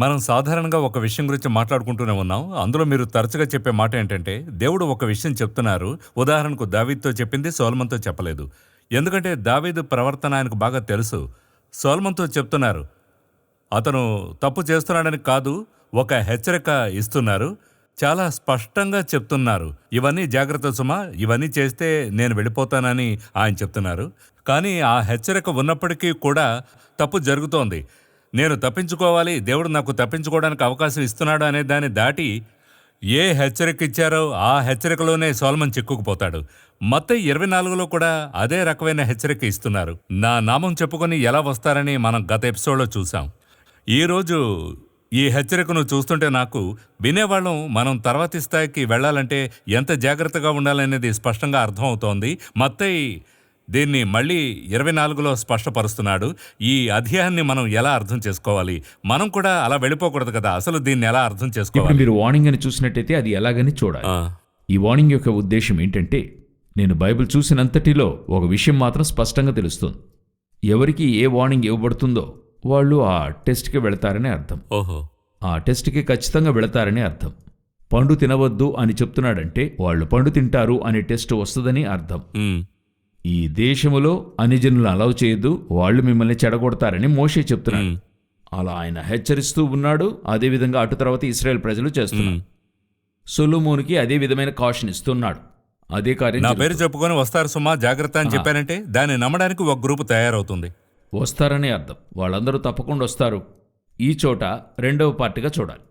మనం సాధారణంగా ఒక విషయం గురించి మాట్లాడుకుంటూనే ఉన్నాం. అందులో మీరు తరచుగా చెప్పే మాట ఏంటంటే, దేవుడు ఒక విషయం చెప్తున్నారు. ఉదాహరణకు దావీదుతో చెప్పింది సొలొమోనుతో చెప్పలేదు. ఎందుకంటే దావీదు ప్రవర్తన ఆయనకు బాగా తెలుసు. సొలొమోనుతో చెప్తున్నారు. అతను తప్పు చేస్తున్నాడని కాదు, ఒక హెచ్చరిక ఇస్తున్నారు. చాలా స్పష్టంగా చెప్తున్నారు. ఇవన్నీ జాగ్రత్త సుమా, ఇవన్నీ చేస్తే నేను వెళ్ళిపోతానని ఆయన చెప్తున్నారు. కానీ ఆ హెచ్చరిక ఉన్నప్పటికీ కూడా తప్పు జరుగుతోంది. నేను తప్పించుకోవాలి, దేవుడు నాకు తప్పించుకోవడానికి అవకాశం ఇస్తున్నాడు అనే దాన్ని దాటి ఏ హెచ్చరిక ఇచ్చారో ఆ హెచ్చరికలోనే సొలొమోను చిక్కుకుపోతాడు. మత్తయి 24లో కూడా అదే రకమైన హెచ్చరిక ఇస్తున్నారు. నా నామం చెప్పుకొని ఎలా వస్తారని మనం గత ఎపిసోడ్లో చూసాం. ఈరోజు ఈ హెచ్చరికను చూస్తుంటే నాకు వినేవాళ్ళం మనం తర్వాతి స్థాయికి వెళ్ళాలంటే ఎంత జాగ్రత్తగా ఉండాలనేది స్పష్టంగా అర్థమవుతోంది. మత్తయి దీన్ని మళ్ళీ 24లో స్పష్టపరుస్తున్నాడు. ఈ అధ్యాయాన్ని మనం ఎలా అర్థం చేసుకోవాలి? మనం కూడా అలా వెళ్ళిపోకూడదు కదా. అసలు దీన్ని ఎలా అర్థం ఇప్పుడు చేసుకోవాలి? మీరు వార్నింగ్ అని చూసినట్టయితే అది ఎలాగని చూడాలి. ఈ వార్నింగ్ యొక్క ఉద్దేశం ఏంటంటే, నేను బైబిల్ చూసినంతటిలో ఒక విషయం మాత్రం స్పష్టంగా తెలుస్తుంది. ఎవరికి ఏ వార్నింగ్ ఇవ్వబడుతుందో వాళ్ళు ఆ టెస్ట్కి వెళతారని అర్థం. ఓహో, ఆ టెస్ట్కి ఖచ్చితంగా వెళతారని అర్థం. పండు తినవద్దు అని చెప్తున్నాడంటే వాళ్ళు పండు తింటారు అనే టెస్ట్ వస్తుందని అర్థం. ఈ దేశములో అన్యజనులను అలౌ చేయొద్దు, వాళ్ళు మిమ్మల్ని చెడగొడతారని మోషే చెప్తున్నాడు. అలా ఆయన హెచ్చరిస్తూ ఉన్నాడు. అదేవిధంగా అటు తర్వాత ఇశ్రాయేల్ ప్రజలు చేస్తున్నారు. సొలొమోనుకి అదే విధమైన కాషన్ ఇస్తున్నాడు. అదే కార్యం నా పేరు చెప్పుకొని వస్తారు సుమా, జాగ్రత్త అని చెప్పానంటే దాన్ని నమ్మడానికి ఒక గ్రూపు తయారవుతుంది. వస్తారని అర్థం. వాళ్ళందరూ తప్పకుండా వస్తారు. ఈ చోట రెండవ పార్టీగా చూడాలి.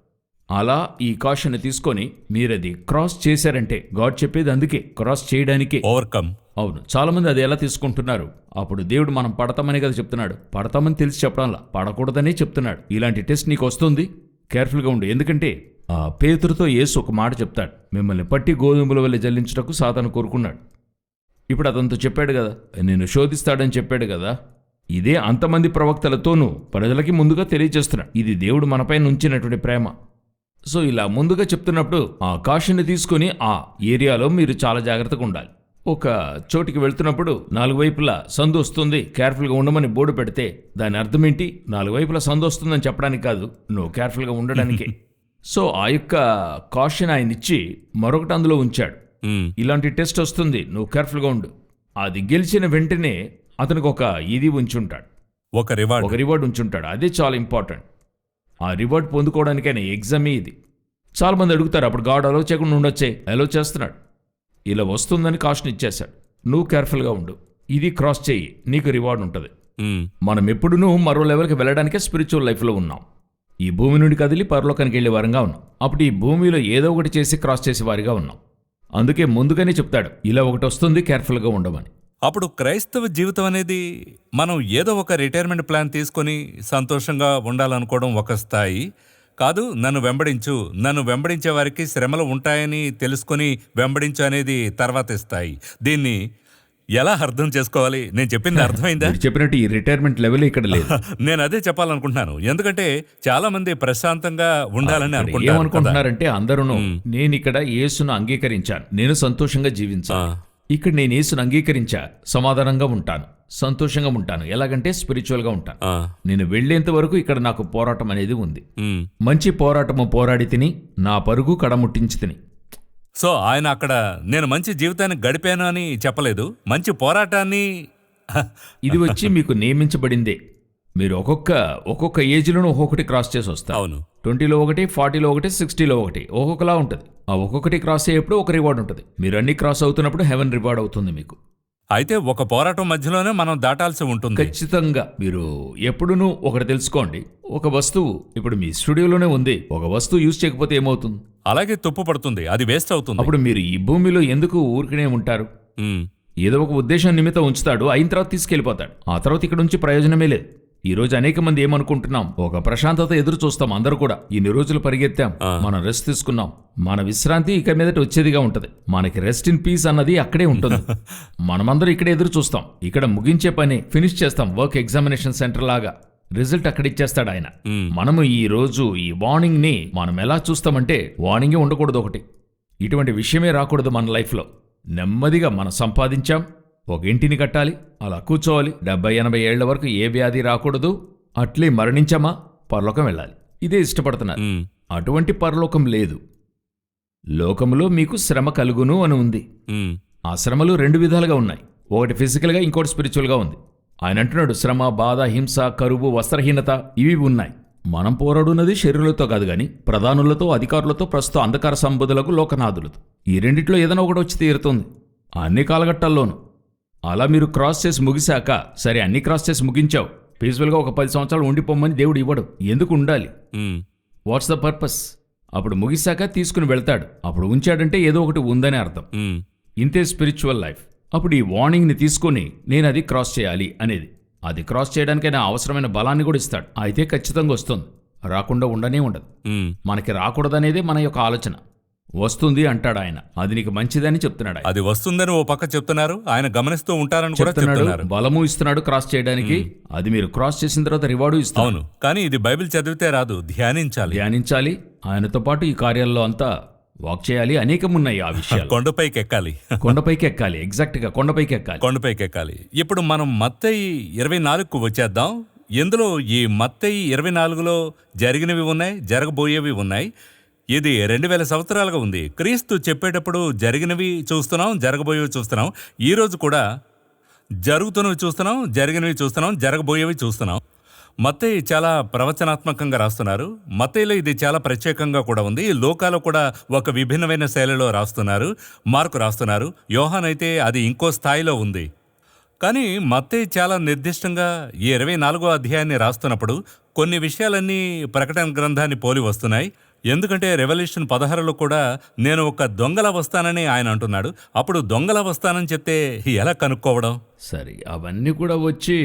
అలా ఈ కాషన్ తీసుకొని మీరది క్రాస్ చేశారంటే, గాడ్ చెప్పేది అందుకే క్రాస్ చేయడానికే. ఓవర్కమ్. అవును, చాలామంది అది ఎలా తీసుకుంటున్నారు? అప్పుడు దేవుడు మనం పడతామని కదా చెప్తున్నాడు. పడతామని తెలిసి చెప్పడంలా, పడకూడదనే చెప్తున్నాడు. ఇలాంటి టెస్ట్ నీకు వస్తుంది, కేర్ఫుల్గా ఉండు. ఎందుకంటే ఆ పేతురుతో యేసు ఒక మాట చెప్తాడు, మిమ్మల్ని పట్టి గోధుమల వల్ల జల్లించుటకు సాతాను కోరుకున్నాడు. ఇప్పుడు అతనితో చెప్పాడు కదా, నిన్ను శోధిస్తాడని చెప్పాడు కదా. ఇదే అంతమంది ప్రవక్తలతోనూ ప్రజలకి ముందుగా తెలియజేస్తున్నాడు. ఇది దేవుడు మనపై ఉంచినటువంటి ప్రేమ. సో ఇలా ముందుగా చెప్తున్నప్పుడు ఆ కాషన్ని తీసుకుని ఆ ఏరియాలో మీరు చాలా జాగ్రత్తగా ఉండాలి. ఒక చోటికి వెళ్తున్నప్పుడు 4 వైపులా సందు వస్తుంది, కేర్ఫుల్గా ఉండమని బోర్డు పెడితే దాని అర్థం ఏంటి? 4 వైపులా సందు వస్తుందని చెప్పడానికి కాదు, నువ్వు కేర్ఫుల్గా ఉండడానికే. సో ఆ యొక్క కాషన్ ఆయన ఇచ్చి మరొకటి అందులో ఉంచాడు. ఇలాంటి టెస్ట్ వస్తుంది, నువ్వు కేర్ఫుల్గా ఉండు. అది గెలిచిన వెంటనే అతనికి ఒక ఇది ఉంచుంటాడు, ఒక రివార్డ్ ఉంచుంటాడు. అదే చాలా ఇంపార్టెంట్. ఆ రివార్డ్ పొందుకోవడానికైనా ఎగ్జామే ఇది. చాలామంది అడుగుతారు, అప్పుడు గాడ్ అలో చేయకుండా ఉండొచ్చే. అలో చేస్తున్నాడు. ఇలా వస్తుందని కాషన్ ఇచ్చేశాడు, నువ్వు కేర్ఫుల్గా ఉండు, ఇది క్రాస్ చేయి, నీకు రివార్డ్ ఉంటుంది. మనం ఎప్పుడూ మరో లెవెల్కి వెళ్ళడానికే స్పిరిచువల్ లైఫ్లో ఉన్నాం. ఈ భూమి నుండి కదిలి పరలోకానికి వెళ్ళే వారంగా ఉన్నాం. అప్పుడు ఈ భూమిలో ఏదో ఒకటి చేసి క్రాస్ చేసే వారిగా ఉన్నాం. అందుకే ముందుగానే చెప్తాడు, ఇలా ఒకటి వస్తుంది, కేర్ఫుల్గా ఉండమని. అప్పుడు క్రైస్తవ జీవితం అనేది మనం ఏదో ఒక రిటైర్మెంట్ ప్లాన్ తీసుకొని సంతోషంగా ఉండాలనుకోవడం ఒక స్థాయి కాదు. నన్ను వెంబడించే వారికి శ్రమలు ఉంటాయని తెలుసుకొని వెంబడించు అనేది తర్వాత స్థాయి. దీన్ని ఎలా అర్థం చేసుకోవాలి? నేను చెప్పింది అర్థమైందా? చెప్పినట్టు ఈ రిటైర్మెంట్ లెవెల్ ఇక్కడ లేదు. నేను అదే చెప్పాలనుకుంటున్నాను. ఎందుకంటే చాలా మంది ప్రశాంతంగా ఉండాలని ఏమనుకుంటున్నారంటే అందరూ, నేను ఇక్కడ యేసును అంగీకరించాను, నేను సంతోషంగా జీవించాను. ఇక్కడ నేను యేసును అంగీకరించా, సమాధానంగా ఉంటాను, సంతోషంగా ఉంటాను. ఎలాగంటే స్పిరిచువల్గా ఉంటాను. నేను వెళ్లేంత వరకు ఇక్కడ నాకు పోరాటం అనేది ఉంది. మంచి పోరాటము పోరాడి తిని నా పరుగు కడముట్టించి తిని. సో ఆయన అక్కడ నేను మంచి జీవితాన్ని గడిపాను అని చెప్పలేదు, మంచి పోరాటాన్ని. ఇది వచ్చి మీకు నియమించబడిందే. మీరు ఒక్కొక్క ఏజ్లోనూ ఒక్కొక్కటి క్రాస్ చేసి వస్తారు. అవును, 20లో ఒకటి, 40లో ఒకటి, 60లో ఒకటి, ఒక్కొక్కలా ఉంటుంది. ఆ ఒక్కొక్కటి క్రాస్ అయ్యేప్పుడు ఒక రివార్డ్ ఉంటుంది. మీరు అన్ని క్రాస్ అవుతున్నప్పుడు హెవెన్ రివార్డ్ అవుతుంది మీకు. అయితే ఒక పోరాటం మధ్యలోనే మనం దాటాల్సి ఉంటుంది. ఖచ్చితంగా. మీరు ఎప్పుడునూ ఒకటి తెలుసుకోండి, ఒక వస్తువు ఇప్పుడు మీ స్టూడియోలోనే ఉంది, ఒక వస్తువు యూజ్ చేయకపోతే ఏమవుతుంది? అలాగే తుప్పు పడుతుంది, అది వేస్ట్ అవుతుంది. అప్పుడు మీరు ఈ భూమిలో ఎందుకు ఊరికనే ఉంటారు? ఏదో ఒక ఉద్దేశం నిమిత్తం ఉంచుతాడు, అయిన తర్వాత తీసుకెళ్లిపోతాడు. ఆ తర్వాత ఇక్కడ నుంచి ప్రయోజనమే లేదు. ఈ రోజు అనేక మంది ఏమనుకుంటున్నాం, ఒక ప్రశాంతత ఎదురు చూస్తాం. అందరూ కూడా ఇన్ని రోజులు పరిగెత్తాం, మనం రెస్ట్ తీసుకున్నాం, మన విశ్రాంతి ఇక మీదట వచ్చేదిగా ఉంటది. మనకి రెస్ట్ ఇన్ పీస్ అన్నది అక్కడే ఉంటుంది. మనమందరూ ఇక్కడే ఎదురు చూస్తాం. ఇక్కడ ముగించే పని ఫినిష్ చేస్తాం. వర్క్ ఎగ్జామినేషన్ సెంటర్ లాగా రిజల్ట్ అక్కడ ఇచ్చేస్తాడు ఆయన. మనము ఈ రోజు ఈ వార్నింగ్ ని మనం ఎలా చూస్తామంటే, వార్నింగే ఉండకూడదు ఒకటి, ఇటువంటి విషయమే రాకూడదు మన లైఫ్లో. నెమ్మదిగా మనం సంపాదించాం, ఒక ఇంటిని కట్టాలి, అలా కూర్చోవాలి, 70-80 ఏళ్ల వరకు ఏ వ్యాధి రాకూడదు, అట్లే మరణించామా పరలోకం వెళ్ళాలి. ఇదే ఇష్టపడుతున్నారు. ఉమ్, అటువంటి పరలోకం లేదు. లోకములో మీకు శ్రమ కలుగును అని ఉంది. ఉమ్, ఆ శ్రమలు 2 విధాలుగా ఉన్నాయి. ఒకటి ఫిజికల్గా, ఇంకోటి స్పిరిచువల్గా ఉంది. ఆయన అంటున్నాడు, శ్రమ, బాధ, హింస, కరువు, వస్త్రహీనత ఇవి ఉన్నాయి. మనం పోరాడున్నది శరీరులతో కాదు గాని ప్రధానులతో, అధికారులతో, ప్రస్తుత అంధకార సంబుధులకు, లోకనాథులతో. ఈ రెండిట్లో ఏదైనా ఒకటి వచ్చి తీరుతుంది అన్ని కాలఘట్టాల్లోనూ. అలా మీరు క్రాస్ చేసి ముగిశాక, సరే అన్ని క్రాస్ చేసి ముగించావు, పీస్ఫుల్గా ఒక 10 సంవత్సరాలు ఉండిపోమ్మని దేవుడు ఇవ్వడు. ఎందుకు ఉండాలి? ఉమ్, వాట్స్ ద పర్పస్? అప్పుడు ముగిశాక తీసుకుని వెళ్తాడు. అప్పుడు ఉంచాడంటే ఏదో ఒకటి ఉందని అర్థం. ఉమ్, ఇంతే స్పిరిచువల్ లైఫ్. అప్పుడు ఈ వార్నింగ్ని తీసుకొని నేను అది క్రాస్ చేయాలి అనేది, అది క్రాస్ చేయడానికైనా అవసరమైన బలాన్ని కూడా ఇస్తాడు. అయితే ఖచ్చితంగా వస్తుంది, రాకుండా ఉండనే ఉండదు. ఉమ్. మనకి రాకూడదనేదే మన యొక్క ఆలోచన. వస్తుంది అంటాడు ఆయన, అది నీకు మంచిదని చెప్తున్నాడు ఆయన. అది వస్తుందని ఓ పక్క చెప్తున్నారు, ఆయన గమనిస్తూ ఉంటారని కూడా చెప్తున్నాడు, చెప్తున్నారు. బలము ఇస్తున్నాడు క్రాస్ చేయడానికి. అది మీరు క్రాస్ చేసిన తర్వాత రివార్డు ఇస్తాడు. అవును, కానీ ఇది బైబిల్ చదివితే రాదు, ధ్యానించాలి. ధ్యానించాలి. ఆయనతో పాటు ఈ కార్యాల్లో అంతా వాక్ చేయాలి. అనేకం ఉన్నాయి ఆ విషయాలు. కొండపైకి ఎక్కాలి. కొండపైకి ఎక్కాలి. ఎగ్జాక్ట్ గా కొండపైకి ఎక్కాలి. కొండపైకి ఎక్కాలి. ఇప్పుడు మనం మత్తయి 24కు వచ్చేద్దాం. ఇందులో ఈ మత్తయి 24లో జరిగినవి ఉన్నాయి, జరగబోయేవి ఉన్నాయి. ఇది 2000 సంవత్సరాలుగా ఉంది. క్రీస్తు చెప్పేటప్పుడు జరిగినవి చూస్తున్నాం, జరగబోయేవి చూస్తున్నాం. ఈ రోజు కూడా జరుగుతున్నవి చూస్తున్నాం, జరిగినవి చూస్తున్నాం, జరగబోయేవి చూస్తున్నాం. మత్తయి చాలా ప్రవచనాత్మకంగా రాస్తున్నారు. మత్తయిలో ఇది చాలా ప్రత్యేకంగా కూడా ఉంది. లోకాలో కూడా ఒక విభిన్నమైన శైలిలో రాస్తున్నారు. మార్కు రాస్తున్నారు. యోహాన్ అయితే అది ఇంకో స్థాయిలో ఉంది. కానీ మత్తయి చాలా నిర్దిష్టంగా ఈ 24వ అధ్యాయాన్ని రాస్తున్నప్పుడు కొన్ని విషయాలన్నీ ప్రకటన గ్రంథాన్ని పోలి వస్తున్నాయి. ఎందుకంటే రెవల్యూషన్ 16లో కూడా నేను ఒక దొంగలా వస్తానని ఆయన అంటున్నాడు. అప్పుడు దొంగలా వస్తానని చెప్తే ఎలా కనుక్కోవడం? సరే, అవన్నీ కూడా వచ్చి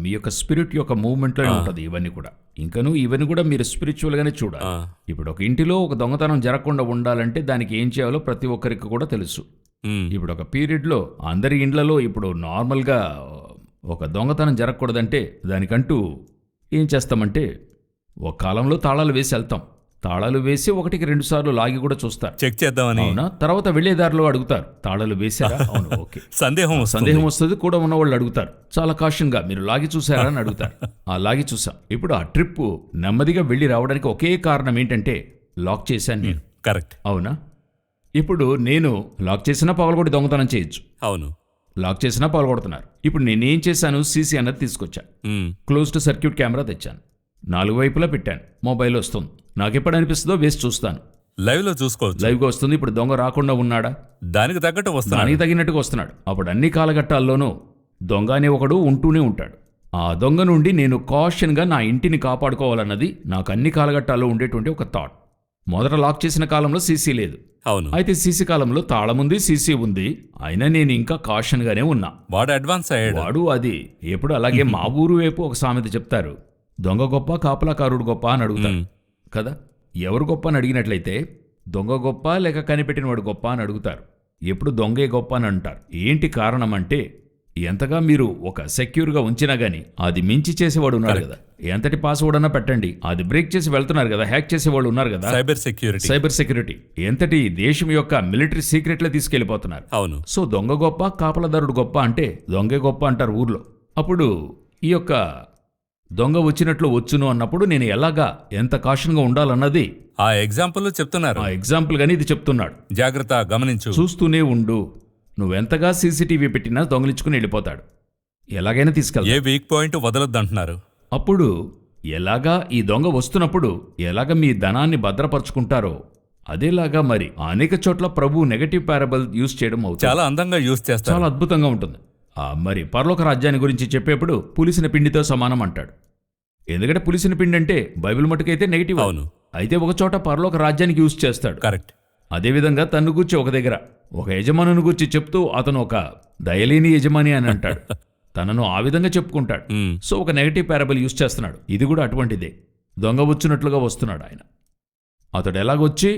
మీ యొక్క స్పిరిట్ యొక్క మూవ్మెంట్లోనే ఉంటుంది ఇవన్నీ కూడా. ఇంకను ఇవన్నీ కూడా మీరు స్పిరిచువల్గానే చూడాలి. ఇప్పుడు ఒక ఇంటిలో ఒక దొంగతనం జరగకుండా ఉండాలంటే దానికి ఏం చేయాలో ప్రతి ఒక్కరికి కూడా తెలుసు. ఇప్పుడు ఒక పీరియడ్లో అందరి ఇండ్లలో ఇప్పుడు నార్మల్గా ఒక దొంగతనం జరగకూడదంటే దానికంటూ ఏం చేస్తామంటే ఒక కాలంలో తాళాలు వేసి వెళ్తాం. తాళాలు వేసి 1కి 2 సార్లు లాగి కూడా చూస్తారు, చెక్ చేద్దామని. అవునా? తర్వాత వెళ్లేదారిలో అడుగుతారు, తాళాలు వేసారా? అవును, ఓకే. సందేహం వస్తుంది కూడా ఉన్న వాళ్ళు అడుగుతారు, చాలా కాషన్గా మీరు లాగి చూసారా అని అడుగుతారు. ఆ లాగి చూసాం. ఇప్పుడు ఆ ట్రిప్ నెమ్మదిగా వెళ్ళి రావడానికి ఒకే కారణం ఏంటంటే లాక్ చేశాను నేను. కరెక్ట్. అవునా? ఇప్పుడు నేను లాక్ చేసినా పగలగొట్టి దొంగతనం చేయొచ్చు. అవును, లాక్ చేసినా పగలగొడుతున్నారు. ఇప్పుడు నేనేం చేశాను, సీసీ అన్నది తీసుకొచ్చా, క్లోజ్డ్ సర్క్యూట్ కెమెరా తెచ్చాను, 4 వైపులా పెట్టాను. మొబైల్ వస్తుంది, నాకు ఎప్పుడు అనిపిస్తుందో వేసి చూస్తాను. లైవ్ లో చూసుకోవచ్చు, లైవ్గా వస్తుంది. ఇప్పుడు దొంగ రాకుండా ఉన్నాడా? దానికి తగ్గట్టు వస్తాను, దానికి తగినట్టుగా వస్తున్నాడు. అప్పుడు అన్ని కాలఘట్టాల్లోనూ దొంగ అనే ఒకడు ఉంటూనే ఉంటాడు. ఆ దొంగ నుండి నేను కాషన్గా నా ఇంటిని కాపాడుకోవాలన్నది నాకు అన్ని కాలఘట్టాల్లో ఉండేటువంటి ఒక థాట్. మొదట లాక్ చేసిన కాలంలో సీసీ లేదు. అవును, అయితే సీసీ కాలంలో తాళం ఉంది, సీసీ ఉంది. అయినా నేను ఇంకా కాషన్గానే ఉన్నా. వాడు అడ్వాన్స్ అయ్యాడు. వాడు అది ఎప్పుడు అలాగే మా ఊరు వైపు ఒక సామెత చెప్తారు, దొంగ గొప్ప కాపలాకారుడు గొప్ప అని అడుగుతారు కదా. ఎవరు గొప్ప అని అడిగినట్లయితే దొంగ గొప్ప లేక కనిపెట్టినవాడు గొప్ప అని అడుగుతారు. ఎప్పుడు దొంగే గొప్ప అని అంటారు. ఏంటి కారణం అంటే ఎంతగా మీరు ఒక సెక్యూర్గా ఉంచినా గానీ అది మించి చేసేవాడు ఉన్నాడు కదా. ఎంతటి పాస్వర్డ్ అన్నా పెట్టండి, అది బ్రేక్ చేసి వెళ్తున్నారు కదా, హ్యాక్ చేసేవాళ్ళు ఉన్నారు కదా. సైబర్ సెక్యూరిటీ ఎంతటి దేశం యొక్క మిలిటరీ సీక్రెట్లే తీసుకెళ్లిపోతున్నారు. అవును. సో దొంగ గొప్ప కాపలదారుడు గొప్ప అంటే దొంగే గొప్ప అంటారు ఊర్లో. అప్పుడు ఈ యొక్క దొంగ వచ్చినట్లు వచ్చును అన్నప్పుడు నేను ఎలాగా ఎంత కాషన్గా ఉండాలన్నది ఆ ఎగ్జాంపుల్ చెప్తున్నారు. ఆ ఎగ్జాంపుల్ గానీ ఇది చెప్తున్నాడు. జాగ్రత్త, గమనించు, చూస్తూనే ఉండు. నువ్వెంతగా సీసీటీవీ పెట్టినా దొంగలించుకుని వెళ్ళిపోతాడు, ఎలాగైనా తీసుకెళ్తా. ఏ వీక్ పాయింట్ వదలొద్దంటున్నారు. అప్పుడు ఎలాగా ఈ దొంగ వస్తున్నప్పుడు ఎలాగ మీ ధనాన్ని భద్రపరుచుకుంటారో అదేలాగా మరి అనేక చోట్ల ప్రభు నెగటివ్ పారబుల్ యూజ్ చేయడం అవుతుంది. చాలా అందంగా యూజ్ చేస్తారు, చాలా అద్భుతంగా ఉంటుంది. మరి పరలోక రాజ్యాన్ని గురించి చెప్పేప్పుడు పులిసిన పిండితో సమానం అంటాడు. ఎందుకంటే పులిసిన పిండి అంటే బైబిల్ మటుకైతే నెగిటివ్. అవును. అయితే ఒక చోట పరలోక రాజ్యానికి యూజ్ చేస్తాడు. కరెక్ట్. అదేవిధంగా తన్ను గూర్చి ఒక దగ్గర ఒక యజమానుని గూర్చి చెప్తూ అతను ఒక దయలేని యజమాని అని అంటాడు. తనను ఆ విధంగా చెప్పుకుంటాడు. సో ఒక నెగటివ్ పారబుల్ యూజ్ చేస్తున్నాడు. ఇది కూడా అటువంటిదే. దొంగ వచ్చినట్లుగా వస్తున్నాడు ఆయన. అతడు ఎలాగొచ్చి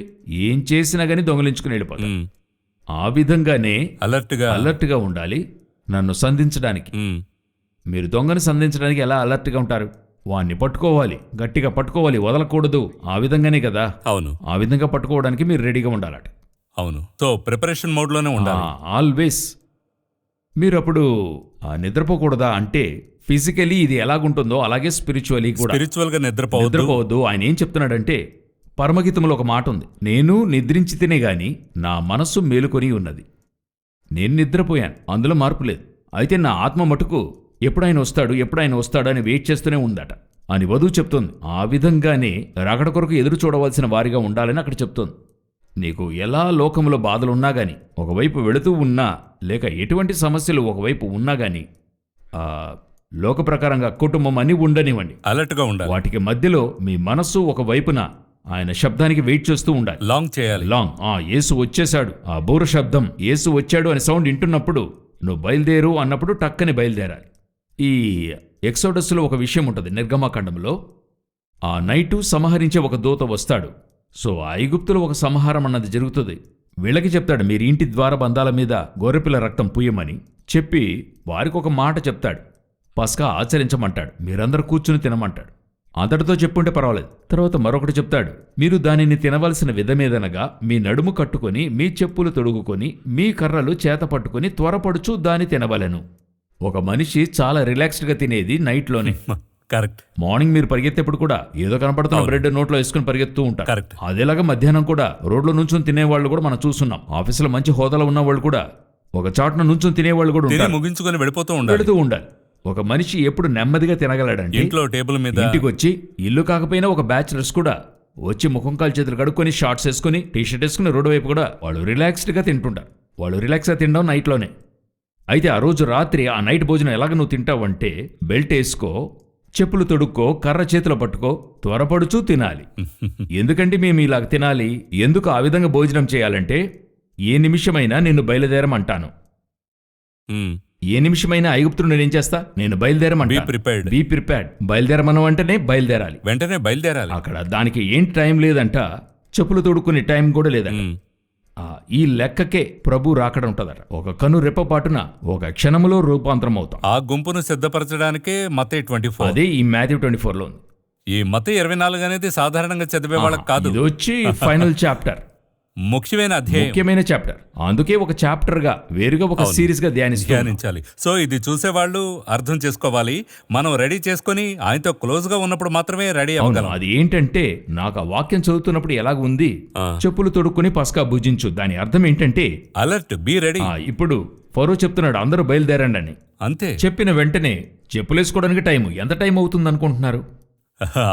ఏం చేసినా గానీ దొంగలించుకుని వెళ్ళిపోతాడు. ఆ విధంగానే అలర్ట్గా ఉండాలి నన్ను సంధించడానికి. మీరు దొంగను సంధించడానికి ఎలా అలర్ట్గా ఉంటారు? వాణ్ణి పట్టుకోవాలి, గట్టిగా పట్టుకోవాలి, వదలకూడదు. ఆ విధంగానే కదా. అవును, ఆ విధంగా పట్టుకోవడానికి మీరు రెడీగా ఉండాలట. అవును. సో ప్రిపరేషన్ మోడ్లోనే ఉండాలి ఆల్వేస్. మీరు అప్పుడు నిద్రపోకూడదా అంటే ఫిజికలీ ఇది ఎలాగుంటుందో అలాగే స్పిరిచువలీ కూడా. స్పిరిచువల్ గా నిద్రపోవద్దు. నిద్రపోవద్దు. ఆయన ఏం చెప్తున్నాడంటే, పరమగీతంలో ఒక మాట ఉంది, నేను నిద్రించితేనే గాని నా మనస్సు మేలుకొని ఉన్నది. నేను నిద్రపోయాను, అందులో మార్పు లేదు. అయితే నా ఆత్మ మటుకు ఎప్పుడైనా వస్తాడు అని వెయిట్ చేస్తూనే ఉందట అని వధువు చెప్తోంది. ఆ విధంగానే రాకడ కొరకు ఎదురు చూడవలసిన వారిగా ఉండాలని అక్కడ చెప్తోంది. నీకు ఎలా లోకంలో బాధలున్నా గాని, ఒకవైపు వెళుతూ ఉన్నా లేక ఎటువంటి సమస్యలు ఒకవైపు ఉన్నా గాని, లోక ప్రకారంగా కుటుంబం అని ఉండనివ్వండి, అలర్ట్ గా ఉండాలి. వాటికి మధ్యలో మీ మనస్సు ఒక వైపున ఆయన శబ్దానికి వెయిట్ చేస్తూ ఉండాలి. లాంగ్ చేయాలి. లాంగ్. యేసు వచ్చేశాడు, ఆ బూర శబ్దం, యేసు వచ్చాడు అనే సౌండ్ వింటున్నప్పుడు నువ్వు బయలుదేరు అన్నప్పుడు టక్కని బయలుదేరాలి. ఈ ఎక్సోడస్లో ఒక విషయం ఉంటుంది, నిర్గమాకాండంలో. ఆ నైటు సంహరించే ఒక దూత వస్తాడు. సో ఐగుప్తులో ఒక సంహారం అన్నది జరుగుతుంది. వీళ్ళకి చెప్తాడు, మీరు ఇంటి ద్వారబంధాల మీద గొర్రెపిల్ల రక్తం పూయమని చెప్పి వారికి ఒక మాట చెప్తాడు, పస్కా ఆచరించమంటాడు, మీరందరూ కూర్చుని తినమంటాడు. అంతటితో చెప్పుంటే పర్వాలేదు. తర్వాత మరొకటి చెప్తాడు, మీరు దానిని తినవలసిన విధమేదనగా మీ నడుము కట్టుకొని మీ చెప్పులు తొడుగుకొని మీ కర్రలు చేత పట్టుకుని త్వరపడుచు దాన్ని తినవలెను. ఒక మనిషి చాలా రిలాక్స్డ్గా తినేది నైట్లోనే. కరెక్ట్. మార్నింగ్ మీరు పరిగెత్తేప్పుడు కూడా ఏదో కనపడుతున్న బ్రెడ్ నోట్లో వేసుకుని పరిగెత్తూ ఉంటారు. కరెక్ట్. అదేలాగా మధ్యాహ్నం కూడా రోడ్లో నుంచుని తినేవాళ్ళు కూడా మనం చూస్తున్నాం. ఆఫీసులో మంచి హోదాలో ఉన్న వాళ్ళు కూడా ఒక చాటున నుంచుని తినేవాళ్ళు కూడా ఉంటారు. ముగించుకొని వెళుతూ ఉండాలి. ఒక మనిషి ఎప్పుడు నెమ్మదిగా తినగలడంటే, ఇంట్లో టేబుల్ మీద, ఇంటికి వచ్చి, ఇల్లు కాకపోయినా ఒక బ్యాచిలర్స్ కూడా వచ్చి ముఖం కాలు చేతులు కడుక్కొని షార్ట్స్ వేసుకుని టీషర్ట్ వేసుకుని రోడ్డు వైపు కూడా వాళ్ళు రిలాక్స్డ్గా తింటుంటారు. వాళ్ళు రిలాక్స్గా తినడం నైట్లోనే. అయితే ఆ రోజు రాత్రి ఆ నైట్ భోజనం ఎలాగ నువ్వు తింటావంటే, బెల్ట్ వేసుకో, చెప్పులు తొడుక్కో, కర్ర చేతిలో పట్టుకో, త్వరపడుచూ తినాలి. ఎందుకంటే మేము ఇలాగ తినాలి, ఎందుకు ఆ విధంగా భోజనం చేయాలంటే, ఏ నిమిషమైనా నిన్ను బయలుదేరమంటాను. ఏ నిమిషమైనా ఐగుప్తును నేనేం చేస్తా, నేను బయలుదేరమంటా. Be prepared. బయలుదేరమనం అంటేనే బయలుదేరాలి, వెంటనే బయలుదేరాలి. అక్కడ దానికి ఏం టైం లేదంట, చెప్పులు తొడుక్కునే టైం కూడా లేదంట. ఈ లెక్కకే ప్రభు రాకడ ఉంటదట. ఒక కను రెప్పపాటున ఒక క్షణములో రూపాంతరం అవుతాం. ఆ గుంపును సిద్ధపరచడానికే మత్తయి 24. అదే ఈ మాథ్యూ 24లో ఉంది. ఈ మత్తయి 24 అనేది సాధారణంగా చదివే వాళ్ళకి కాదు. ఇది వచ్చి ఫైనల్ చాప్టర్, ముఖ్యమైన చాప్టర్. అందుకే ఒక చాప్టర్ గా వేరుగా ఒక సిరీస్ గా ధ్యానించాలి. సో ఇది చూసేవాళ్ళు అర్థం చేసుకోవాలి, మనం రెడీ చేసుకుని ఆయనతో క్లోజ్ గా ఉన్నప్పుడు మాత్రమే రెడీ అవ్వగలం. అది ఏంటంటే, నాకు ఆ వాక్యం చదువుతున్నప్పుడు ఎలాగ ఉంది, చెప్పులు తొడుక్కుని పస్కా భుజించు. దాని అర్థం ఏంటంటే అలర్ట్, బీ రెడీ. ఇప్పుడు ఫరో చెప్తున్నాడు, అందరూ బయలుదేరండి అని. అంతే. చెప్పిన వెంటనే చెప్పులేసుకోవడానికి టైం ఎంత టైం అవుతుంది అనుకుంటున్నారు?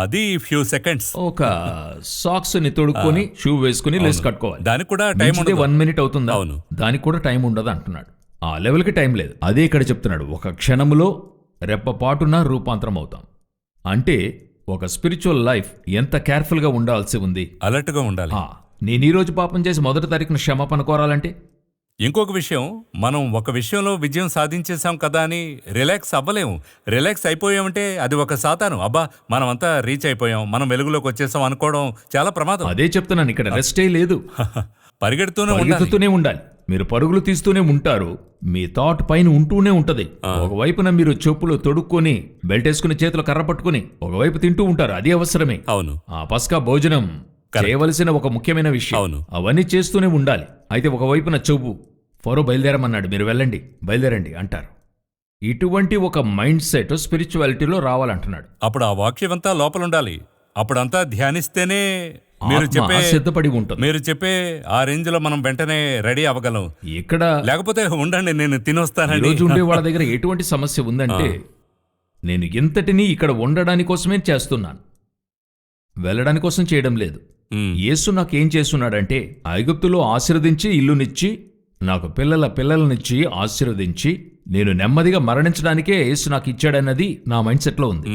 అది ఫ్యూ సెకండ్స్. ఒక సాక్స్ ని తొడుక్కొని షూ వేసుకుని లేస్ కట్టుకోవాలి. దానికి కూడా టైం 1 మినిట్ అవుతుంది. అవును, దానికి కూడా టైం ఉండదు అంటున్నాడు. ఆ లెవెల్కి టైం లేదు. అదే ఇక్కడ చెప్తున్నాడు, ఒక క్షణములో రెప్పపాటున రూపాంతరం అవుతాం. అంటే ఒక స్పిరిచువల్ లైఫ్ ఎంత కేర్ఫుల్ గా ఉండాల్సి ఉంది, అలర్ట్ గా ఉండాలి. నేను ఈ రోజు పాపం చేసి 1వ తారీఖున క్షమాపణ కోరాలంటే, ఇంకొక విషయం, మనం ఒక విషయంలో విజయం సాధించేసాం కదా అని రిలాక్స్ అవ్వలేము. రిలాక్స్ అయిపోయామంటే అది ఒక సాతాను. అబ్బా మనమంతా రీచ్ అయిపోయాం, మనం వెలుగులోకి వచ్చేసాం అనుకోవడం చాలా ప్రమాదం. అదే చెప్తున్నాను, ఇక్కడ రెస్టే లేదు. పరిగెత్తుతూనే ఉండాలి. మీరు పరుగులు తీస్తూనే ఉంటారు, మీ థాట్ పైన ఉంటూనే ఉంటది. ఒకవైపున మీరు చెప్పులు తొడుక్కొని బెల్ట్ వేసుకుని చేతులు కర్ర పట్టుకుని ఒకవైపు తింటూ ఉంటారు, అది అవసరమే. అవును, ఆ పస్కా భోజనం చేయవలసిన ఒక ముఖ్యమైన విషయం. అవును, అవన్నీ చేస్తూనే ఉండాలి. అయితే ఒకవైపున చెవు, ఫరో బయలుదేరమన్నాడు, మీరు వెళ్ళండి, బయలుదేరండి అంటారు. ఇటువంటి ఒక మైండ్ సెట్ స్పిరిచువాలిటీలో రావాలంటున్నాడు. అప్పుడు ఆ వాక్యం అంతా లోపల ఉండాలి. అప్పుడంతా ధ్యానిస్తేనే సిద్ధపడి ఉంటుంది. మీరు చెప్పే ఆ రేంజ్ లో మనం వెంటనే రెడీ అవ్వగలం. ఇక్కడ లేకపోతే ఉండండి నేను తినొస్తానండి. రోజు ఉండే వాళ్ళ దగ్గర ఎటువంటి సమస్య ఉందంటే, నేను ఇంతటినీ ఇక్కడ ఉండడానికి కోసమే చేస్తున్నాను, వెళ్ళడానికి కోసం చేయడం లేదు. యేసు నాకేం చేస్తున్నాడంటే, ఐగుప్తులో ఆశీర్వదించి ఇల్లునిచ్చి, నాకు పిల్లలనిచ్చి ఆశీర్వదించి, నేను నెమ్మదిగా మరణించడానికే యేసు నాకు ఇచ్చాడన్నది నా మైండ్ సెట్ లో ఉంది.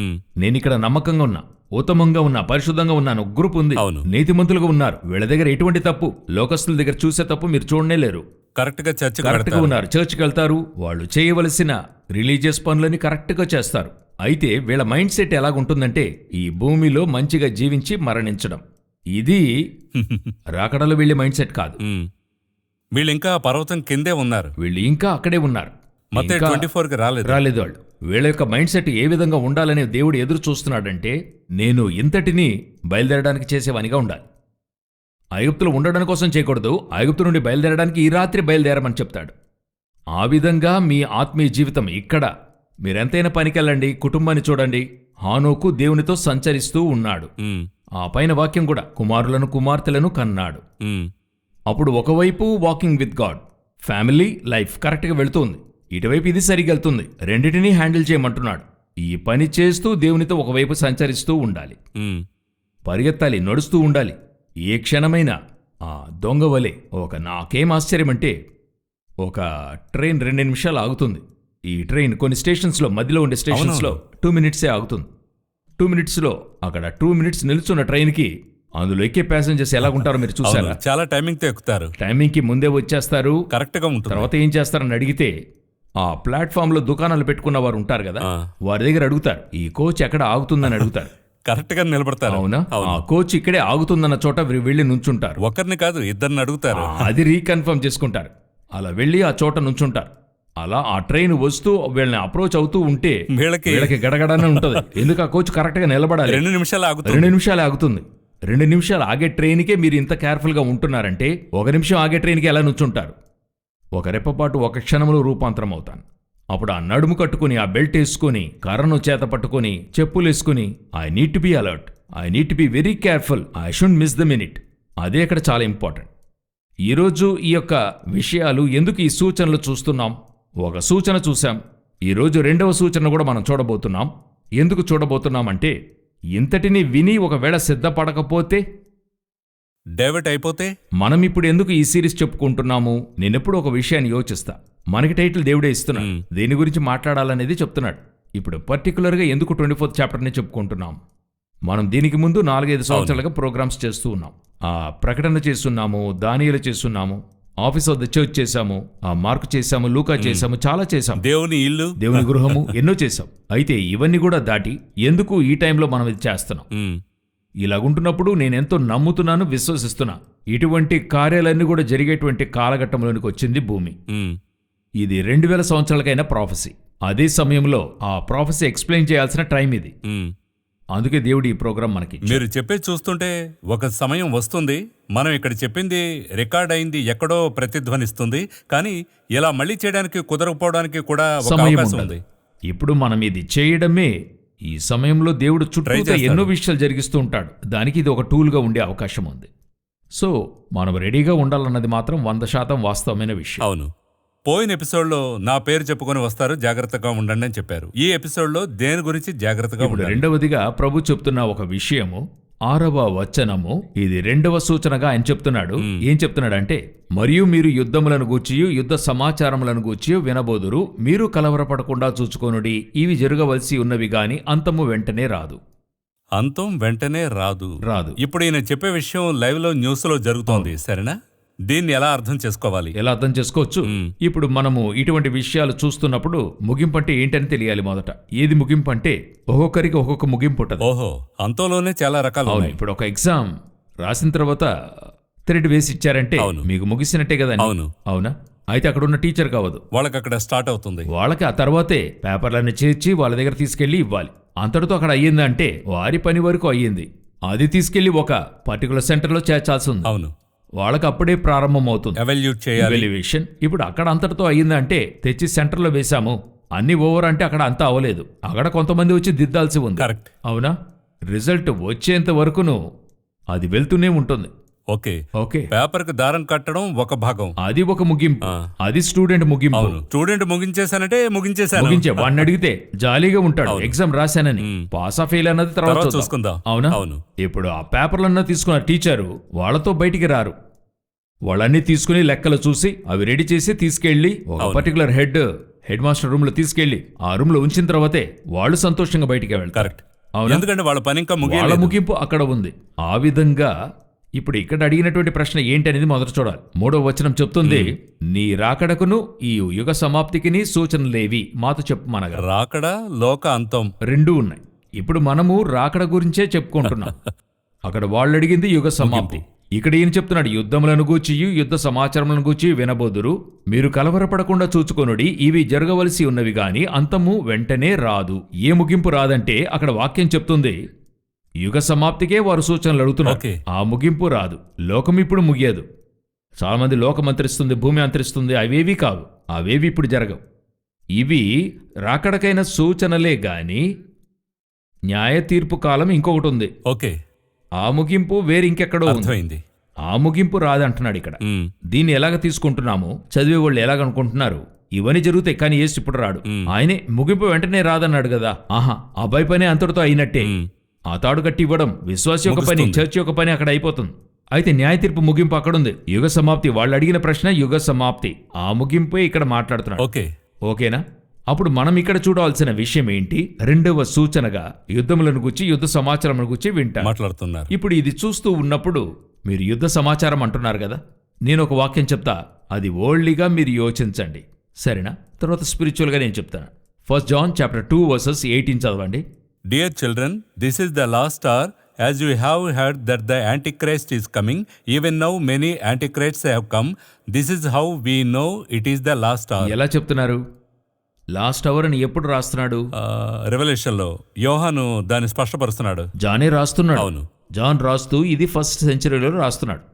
నేను ఇక్కడ నమ్మకంగా ఉన్నా, ఉత్తమంగా ఉన్నా, పరిశుద్ధంగా ఉన్నాను. గ్రూప్ ఉంది, నీతిమంతులుగా ఉన్నారు. వీళ్ళ దగ్గర ఎటువంటి తప్పు, లోకస్తుల దగ్గర చూసే తప్పు మీరు చూడనే లేరు. కరెక్ట్ గా ఉన్నారు, చర్చ్కి వెళ్తారు, వాళ్ళు చేయవలసిన రిలీజియస్ పనులని కరెక్ట్ గా చేస్తారు. అయితే వీళ్ళ మైండ్ సెట్ ఎలాగుంటుందంటే, ఈ భూమిలో మంచిగా జీవించి మరణించడం. ఇది రాకడలో వీళ్ళ మైండ్ సెట్ కాదు. వీళ్ళు ఇంకా పర్వతం కిందే ఉన్నారు, వీళ్ళు ఇంకా అక్కడే ఉన్నారు. మత్తయి 24కి రాలేదు వాళ్ళు. వీళ్ళ యొక్క మైండ్ సెట్ ఏ విధంగా ఉండాలనే దేవుడు ఎదురు చూస్తున్నాడంటే, నేను ఇంతటినీ బయలుదేరడానికి చేసేవానిగా ఉండాలి. ఐగుప్తులో ఉండడం కోసం చేయకూడదు, ఐగుప్తు నుండి బయలుదేరడానికి ఈ రాత్రి బయలుదేరమని చెప్తాడు. ఆ విధంగా మీ ఆత్మీయ జీవితం ఇక్కడ మీరెంతైనా పనికెళ్ళండి, కుటుంబాన్ని చూడండి. హానోకు దేవునితో సంచరిస్తూ ఉన్నాడు. ఆ పైన వాక్యం కూడా కుమారులను కుమార్తెలను కన్నాడు. అప్పుడు ఒకవైపు walking with God, family life కరెక్ట్గా వెళుతుంది, ఇటువైపు ఇది సరిగ్గా వెళ్తుంది. రెండింటినీ హ్యాండిల్ చేయమంటున్నాడు. ఈ పని చేస్తూ దేవునితో ఒకవైపు సంచరిస్తూ ఉండాలి, పరిగెత్తాలి, నడుస్తూ ఉండాలి. ఏ క్షణమైనా ఆ దొంగ వలె నాకేం ఆశ్చర్యమంటే, ఒక ట్రైన్ 2 నిమిషాలు ఆగుతుంది. ఈ ట్రైన్ కొన్ని స్టేషన్స్లో, మధ్యలో ఉండే స్టేషన్స్లో 2 మినిట్సే ఆగుతుంది. 2 మినిట్స్లో అక్కడ 2 మినిట్స్ నిల్చున్న ట్రైన్కి అందులో ఎక్కే ప్యాసింజర్స్ ఎలా ఉంటారో మీరు చూసారా? చాలా టైమింగ్తో ఎక్కుతారు, టైమింగ్కి ముందే వచ్చేస్తారు. కరెక్ట్గా ఉంటుంది. తర్వాత ఏం చేస్తారని అడిగితే, ఆ ప్లాట్ఫామ్లో దుకాణాలు పెట్టుకున్న వారు ఉంటారు కదా, వారి దగ్గర అడుగుతారు, ఈ కోచ్ ఎక్కడ ఆగుతుందని అడుగుతారు. కరెక్ట్గా నిలబడతారు. అవునా? ఆ కోచ్ ఇక్కడే ఆగుతుందన్న చోట వెళ్ళి నుంచుంటారు. ఒకరిని కాదు, ఇద్దరిని అడుగుతారు. అది రీకన్ఫర్మ్ చేసుకుంటారు. అలా వెళ్ళి ఆ చోట నుంచుంటారు. అలా ఆ ట్రైన్ వస్తూ వీళ్ళని అప్రోచ్ అవుతూ ఉంటే వీళ్ళకి గడగడనే ఉంటుంది. ఎందుకు ఆ కోచ్ కరెక్ట్గా నిలబడాలి. 2 నిమిషాలు ఆగుతుంది. 2 నిమిషాలు ఆగుతుంది. 2 నిమిషాలు ఆగే ట్రైన్కే మీరు ఇంత కేర్ఫుల్గా ఉంటున్నారంటే 1 నిమిషం ఆగే ట్రైన్కి ఎలా నుంచుంటారు? ఒక రెప్పపాటు, ఒక క్షణంలో రూపాంతరం అవుతాను. అప్పుడు ఆ నడుము కట్టుకుని, ఆ బెల్ట్ వేసుకుని, కర్రను చేత పట్టుకుని, చెప్పులు వేసుకుని, I need to be alert, I need to be very careful, I should miss the minute. అదే అక్కడ చాలా ఇంపార్టెంట్. ఈరోజు ఈ యొక్క విషయాలు ఎందుకు ఈ సూచనలు చూస్తున్నాం? ఒక సూచన చూసాం, ఈరోజు 2వ సూచన కూడా మనం చూడబోతున్నాం. ఎందుకు చూడబోతున్నామంటే, ఇంతటిని విని ఒకవేళ సిద్ధపడకపోతే, డైవర్ట్ అయిపోతే, మనం ఇప్పుడు ఎందుకు ఈ సిరీస్ చెప్పుకుంటున్నాము? నేనెప్పుడు ఒక విషయాన్ని యోచిస్తా. మనకి టైటిల్ దేవుడే ఇస్తున్నాడు, దేని గురించి మాట్లాడాలనేది చెప్తున్నాడు. ఇప్పుడు పర్టికులర్గా ఎందుకు 24th చాప్టర్ని చెప్పుకుంటున్నాం? మనం దీనికి ముందు 4-5 సంవత్సరాలుగా ప్రోగ్రామ్స్ చేస్తూ ఉన్నాం. ఆ ప్రకటన చేస్తున్నాము, దానియేలు చేస్తున్నాము, ఆఫీస్ ఆఫ్ ద చర్చ్ చేశాము, ఆ మార్కు చేశాము, లూకా చేశాము, చాలా చేశాం. దేవుని ఇల్లు, దేవుని గృహము, ఎన్నో చేశాం. అయితే ఇవన్నీ కూడా దాటి ఎందుకు ఈ టైంలో మనం ఇది చేస్తున్నాం? ఇలాగుంటున్నప్పుడు నేనెంతో నమ్ముతున్నాను, విశ్వసిస్తున్నా, ఇటువంటి కార్యాలన్నీ కూడా జరిగేటువంటి కాలఘట్టంలోనికి వచ్చింది భూమి. ఇది 2000 సంవత్సరాలకైనా ప్రాఫెసీ. అదే సమయంలో ఆ ప్రాఫెసీ ఎక్స్ప్లెయిన్ చేయాల్సిన టైం ఇది. అందుకే దేవుడు ఈ ప్రోగ్రాం మనకి. మీరు చెప్పేది చూస్తుంటే ఒక సమయం వస్తుంది, మనం ఇక్కడ చెప్పింది రికార్డ్ అయింది ఎక్కడో ప్రతిధ్వనిస్తుంది, కానీ ఇలా మళ్ళీ చేయడానికి కుదరకపోవడానికి కూడా ఒక అవకాశం ఉంది. ఇప్పుడు మనం ఇది చేయడమే, ఈ సమయంలో దేవుడు చుట్టూ ఎన్నో విషయాలు జరిగిస్తూ ఉంటాడు. దానికి ఇది ఒక టూల్గా ఉండే అవకాశం ఉంది. సో మనం రెడీగా ఉండాలన్నది మాత్రం 100% వాస్తవమైన విషయం. అవును. పోయిన ఎపిసోడ్లో నా పేరు చెప్పుకొని వస్తారు, జాగ్రత్తగా ఉండండి అని చెప్పారు. ఈ ఎపిసోడ్లో దేని గురించి జాగ్రత్తగా ఉండాలి? రెండవదిగా ప్రభు చెప్తున్న ఒక విషయము, 6వ వచనము, ఇది 2వ సూచనగా ఆయన చెప్తున్నాడు. ఏం చెప్తున్నాడంటే, మరియు మీరు యుద్ధములను గూర్చియు యుద్ధ సమాచారములను గూర్చియు వినబోదురు, మీరు కలవరపడకుండా చూచుకొనుడి, ఇవి జరగవలసి ఉన్నవి గాని అంతము వెంటనే రాదు. అంతం వెంటనే రాదు. ఇప్పుడు ఈయన చెప్పే విషయం లైవ్ లో న్యూస్ లో జరుగుతోంది, సరేనా? దీన్ని ఎలా అర్థం చేసుకోవాలి? ఎలా అర్థం చేసుకోవచ్చు? ఇప్పుడు మనము ఇటువంటి విషయాలు చూస్తున్నప్పుడు ముగింపు అంటే ఏంటని తెలియాలి. మొదట ఏది ముగింపు అంటే, ఒక్కొక్కరికి ఒక్కొక్క ముగింపు ఉంటుంది. ఓహో, అంతలోనే చాలా రకాలు. ఇప్పుడు ఒక ఎగ్జామ్ రాసిన తర్వాత థ్రెడ్ వేసి ఇచ్చారంటే మీకు ముగిసినట్టే కదా. అవునా? అయితే అక్కడ ఉన్న టీచర్ కావద్దు, వాళ్ళకి అక్కడ స్టార్ట్ అవుతుంది. వాళ్ళకి ఆ తర్వాతే పేపర్లన్నీ చేర్చి వాళ్ళ దగ్గర తీసుకెళ్లి ఇవ్వాలి. అంతటితో అక్కడ అయ్యిందంటే వారి పని వరకు అయ్యింది. అది తీసుకెళ్లి ఒక పర్టికులర్ సెంటర్లో చేర్చాల్సి ఉంది. అవును, వాళ్ళకి అప్పుడే ప్రారంభం అవుతుంది ఎవాల్యుయేషన్. ఇప్పుడు అక్కడ అంతటితో అయ్యిందంటే తెచ్చి సెంటర్లో వేశాము, అన్ని ఓవర్ అంటే అక్కడ అంతా అవ్వలేదు, అక్కడ కొంతమంది వచ్చి దిద్దాల్సి ఉంది. కరెక్ట్. అవునా? రిజల్ట్ వచ్చేంత వరకును అది వెళ్తూనే ఉంటుంది. ఓకే, పేపర్ కి దారం కట్టడం ఒక భాగం, అది ఒక ముగింపు. అది స్టూడెంట్ ముగింపు. స్టూడెంట్ ముగించేశానంటే ముగించే వాడిని అడిగితే జాలీగా ఉంటాడు, ఎగ్జామ్ రాశానని. పాస్ ఆ ఫెయిల్ అన్నది తర్వాత చూసుకుందాం. అవునా? ఇప్పుడు ఆ పేపర్లన్నా తీసుకున్న టీచరు వాళ్ళతో బయటికి రారు. వాళ్ళన్నీ తీసుకుని లెక్కలు చూసి అవి రెడీ చేసి తీసుకెళ్లి ఒక పర్టికులర్ హెడ్ మాస్టర్ రూమ్ లో తీసుకెళ్లి ఆ రూమ్ లో ఉంచిన తర్వాతే వాళ్ళు సంతోషంగా బయటికి వెళ్తారు. ఎందుకంటే వాళ్ళ పని ఇంకా ముగింపు అక్కడ ఉంది. ఆ విధంగా ఇప్పుడు ఇక్కడ అడిగినటువంటి ప్రశ్న ఏంటి అనేది మొదట చూడాలి. 3వ వచనం చెప్తుంది, నీ రాకడకును ఈ యుగ సమాప్తికిని సూచనలేవి మాతో చెప్పమనగా. రాకడ, లోక అంతం రెండూ ఉన్నాయి. ఇప్పుడు మనము రాకడ గురించే చెప్పుకుంటున్నాం. అక్కడ వాళ్ళు అడిగింది యుగ సమాప్తి. ఇక్కడ ఈయన చెప్తున్నాడు, యుద్ధములను గూర్చియు యుద్ధ సమాచారములను గూర్చి వినబోదురు, మీరు కలవరపడకుండా చూచుకొనుడి, ఇవి జరగవలసి ఉన్నవి గాని అంతము వెంటనే రాదు. ఏ ముగింపు రాదంటే అక్కడ వాక్యం చెప్తుంది, యుగ సమాప్తికే వారు సూచనలు అడుగుతున్నారు, ఆ ముగింపు రాదు. లోకం ఇప్పుడు ముగియదు. చాలా మంది లోకం అంతరిస్తుంది, భూమి అంతరిస్తుంది, అవేవి కావు, అవేవి ఇప్పుడు జరగవు. ఇవి రాకడకైన సూచనలే గాని న్యాయ తీర్పు కాలం ఇంకొకటి ఉంది. ఓకే, ఆ ముగింపు వేరింకెక్కడో ఉంది. అర్థమైంది. ఆ ముగింపు రాదంటున్నాడు ఇక్కడ. మ్మ్. దీన్ని ఎలాగ తీసుకుంటున్నాము, చదివే వాళ్ళు ఎలాగనుకుంటున్నారు, ఇవన్నీ జరుగుతాయి కానీ యేసు ఇప్పుడు రాడు. ఆయనే ముగింపు వెంటనే రాదన్నాడు కదా. ఆహా, అబ్బాయి పని అంతటితో అయినట్టే. ఆ తాడు కట్టి ఇవ్వడం విశ్వాసి ఒక పని, ముగుస్తుంది. చర్చి ఒక పని అక్కడ అయిపోతుంది. అయితే న్యాయ తీర్పు ముగింపు అక్కడుంది. యుగ సమాప్తి, వాళ్ళు అడిగిన ప్రశ్న యుగ సమాప్తి. ఆ ముగింపే ఇక్కడ మాట్లాడుతున్నాడు. ఓకే, ఓకేనా? అప్పుడు మనం ఇక్కడ చూడాల్సిన విషయం ఏంటి? రెండవ సూచనగా యుద్ధములను గురించి, యుద్ధ సమాచారములను గురించి వింటాం. మాట్లాడుతున్నారు. ఇప్పుడు ఇది చూస్తూ ఉన్నప్పుడు మీరు యుద్ధ సమాచారం అంటున్నారు కదా, నేను ఒక వాక్యం చెప్తా, అది వరల్డ్లీగా మీరు యోచించండి, సరేనా? తర్వాత స్పిరిచువల్గా నేను చెప్తాను. 1 John chapter 2 verses 18 చదవండి. Dear children, this is the last hour. As you have heard that the Antichrist is coming, even now many Antichrists have come. This is how we know it is the last hour. ఎలా చెప్తున్నారు? Last hour అని ఎప్పుడు రాస్తున్నాడు? రెవల్యూషన్లో యోహాను దాన్ని స్పష్టపరుస్తున్నాడు. జానే రాస్తున్నాడు. అవును. John రాస్తూ ఇది 1st centuryలో రాస్తున్నాడు.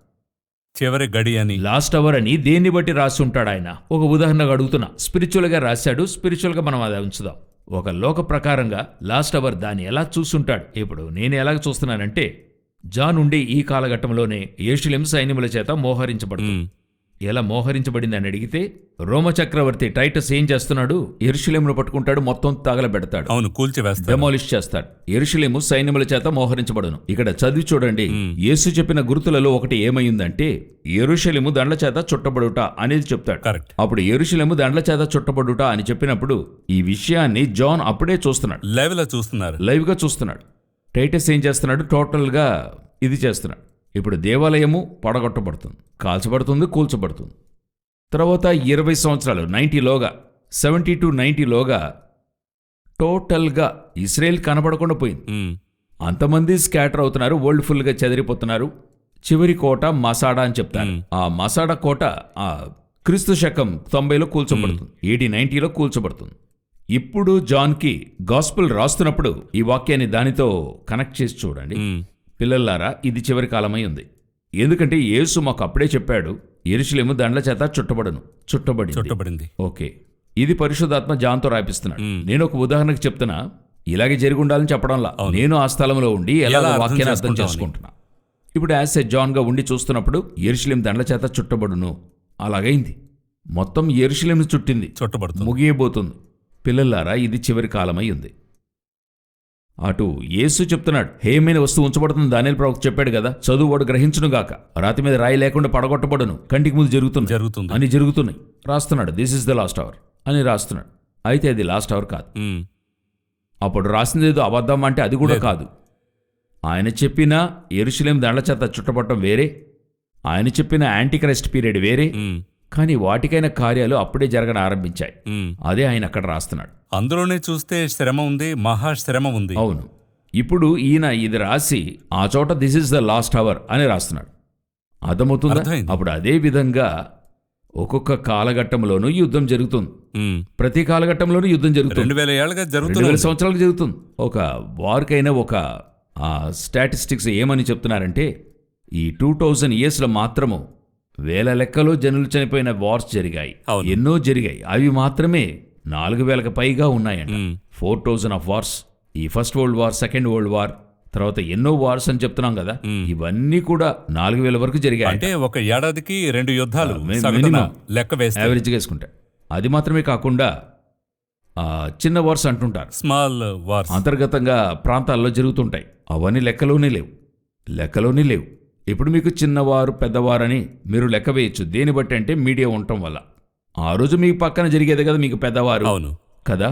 చివరి గడి అని. లాస్ట్ అవర్ అని దేన్ని బట్టి రాసి ఉంటాడు ఆయన? ఒక ఉదాహరణగా అడుగుతున్నా. స్పిరిచువల్గా రాశాడు, స్పిరిచువల్గా మనం అది ఉంచుదాం. ఒక లోక ప్రకారంగా లాస్ట్ అవర్ దాన్ని ఎలా చూస్తుంటాడు? ఇప్పుడు నేను ఎలాగ చూస్తున్నానంటే, జాన్ ఉండే ఈ కాలఘట్టంలోనే యెరూషలేము సైన్యముల చేత మోహరించబడుతుంది. ఎలా మోహరించబడింది అని అడిగితే, రోమ చక్రవర్తి టైటస్ ఏం చేస్తున్నాడు? యెరూషలేమును పట్టుకుంటాడు, మొత్తం తగలబెడతాడు. అవును, కూల్చివేస్తాడు, డెమాలిష్ చేస్తాడు. యెరూషలేము సైన్యముల చేత మోహరించబడును. ఇక్కడ చదివి చూడండి. యేసు చెప్పిన గుర్తులలో ఒకటి ఏమైందంటే, యెరూషలేము దండ్ల చేత చుట్టబడుట అనేది చెప్తాడు. కరెక్ట్. అప్పుడు యెరూషలేము దండ్ల చేత చుట్టబడుట అని చెప్పినప్పుడు ఈ విషయాన్ని జాన్ అప్పుడే చూస్తున్నాడు, లైవ్ లో చూస్తున్నారు, లైవ్ గా చూస్తున్నాడు. టైటస్ ఏం చేస్తున్నాడు? టోటల్ గా ఇది చేస్తున్నాడు. ఇప్పుడు దేవాలయము పడగొట్టబడుతుంది, కాల్చబడుతుంది, కూల్చబడుతుంది. తర్వాత 20 సంవత్సరాలు 90లోగా 70 to 90లోగా టోటల్గా ఇస్రాయేల్ కనబడకుండా పోయింది. అంతమంది స్కాటర్ అవుతున్నారు, వరల్డ్ ఫుల్గా చెదిరిపోతున్నారు. చివరి కోట మసాడా అని చెప్తారు. ఆ మసాడా కోట క్రీస్తు శకం 90లో కూల్చబడుతుంది, 80-90లో కూల్చబడుతుంది. ఇప్పుడు జాన్కి గాస్పుల్ రాస్తున్నప్పుడు ఈ వాక్యాన్ని దానితో కనెక్ట్ చేసి చూడండి. పిల్లలారా, ఇది చివరి కాలమై ఉంది. ఎందుకంటే యేసు మాకు అప్పుడే చెప్పాడు, యెరూషలేము దండ్ల చేత చుట్టబడింది. ఓకే, ఇది పరిశుద్ధాత్మ జాన్తో రాపిస్తున్నాడు. నేను ఒక ఉదాహరణకు చెప్తున్నా, ఇలాగే జరిగి ఉండాలని చెప్పడంలా, నేను ఆ స్థలంలో ఉండి ఎలా వాక్యాన్ని అర్థం చేసుకుంటున్నా. ఇప్పుడు యాజ్ ఎ జాన్గా ఉండి చూస్తున్నప్పుడు యెరూషలేము దండ్ల చేత చుట్టబడును, అలాగైంది. మొత్తం యెరూషలేము చుట్టింది, ముగియబోతుంది. పిల్లలారా, ఇది చివరి కాలమై ఉంది. అటు యేసు చెప్తున్నాడు, హేయమైన వస్తువు ఉంచబడుతుంది, దానియేలు ప్రవక్త చెప్పాడు కదా, చదువువాడు గ్రహించునుగాక, రాతి మీద రాయి లేకుండా పడగొట్టబడును, కంటికి ముందు జరుగుతుంది అని జరుగుతున్నాయి రాస్తున్నాడు. This is the last hour అని రాస్తున్నాడు. అయితే అది లాస్ట్ అవర్ కాదు. అప్పుడు రాసింది ఏదో అబద్ధం అంటే అది కూడా కాదు. ఆయన చెప్పిన యెరూషలేము దండ్ల చేత చుట్టబడటం వేరే, ఆయన చెప్పిన యాంటీక్రైస్ట్ పీరియడ్ వేరే, కానీ వాటికైన కార్యాలు అప్పుడే జరగడం ఆరంభించాయి. అదే ఆయన అక్కడ రాస్తున్నాడు. అందులోనే చూస్తే శ్రమ ఉంది, మహాశ్రమ ఉంది. అవును. ఇప్పుడు ఈయన ఇది రాసి ఆ చోట this is the last hour అని రాస్తున్నాడు. అర్థమవుతుందా? అప్పుడు అదే విధంగా ఒక్కొక్క కాలఘట్టంలోనూ యుద్ధం జరుగుతుంది. ప్రతి కాలఘట్టంలోనూ యుద్ధం జరుగుతుంది. 2000 సంవత్సరాలకు జరుగుతుంది. ఒక వార్కైనా ఒక స్టాటిస్టిక్స్ ఏమని చెప్తున్నారంటే, ఈ 2000 yearsలో మాత్రము వేల లెక్కలో జనులు చనిపోయిన వార్స్ జరిగాయి, ఎన్నో జరిగాయి. అవి మాత్రమే 4000కు పైగా ఉన్నాయంట. 4000 of వార్స్. ఈ first world war, second world war, తర్వాత ఎన్నో వార్స్ అని చెప్తున్నాం కదా, ఇవన్నీ కూడా 4000 వరకు జరిగాయి. అంటే ఒక ఏడాదికి 2 యుద్ధాలు లెక్క వేస్తే యావరేజ్గా వేసుకుంటే. అది మాత్రమే కాకుండా చిన్న వార్స్ అంటుంటారు, స్మాల్ వార్స్, అంతర్గతంగా ప్రాంతాల్లో జరుగుతుంటాయి. అవన్నీ లెక్కలోనే లేవు. ఇప్పుడు మీకు చిన్నవారు పెద్దవారని మీరు లెక్క వేయచ్చు. దేని బట్టి అంటే మీడియా ఉండటం వల్ల. ఆ రోజు మీ పక్కన జరిగేది కదా మీకు పెద్దవారు. అవును కదా.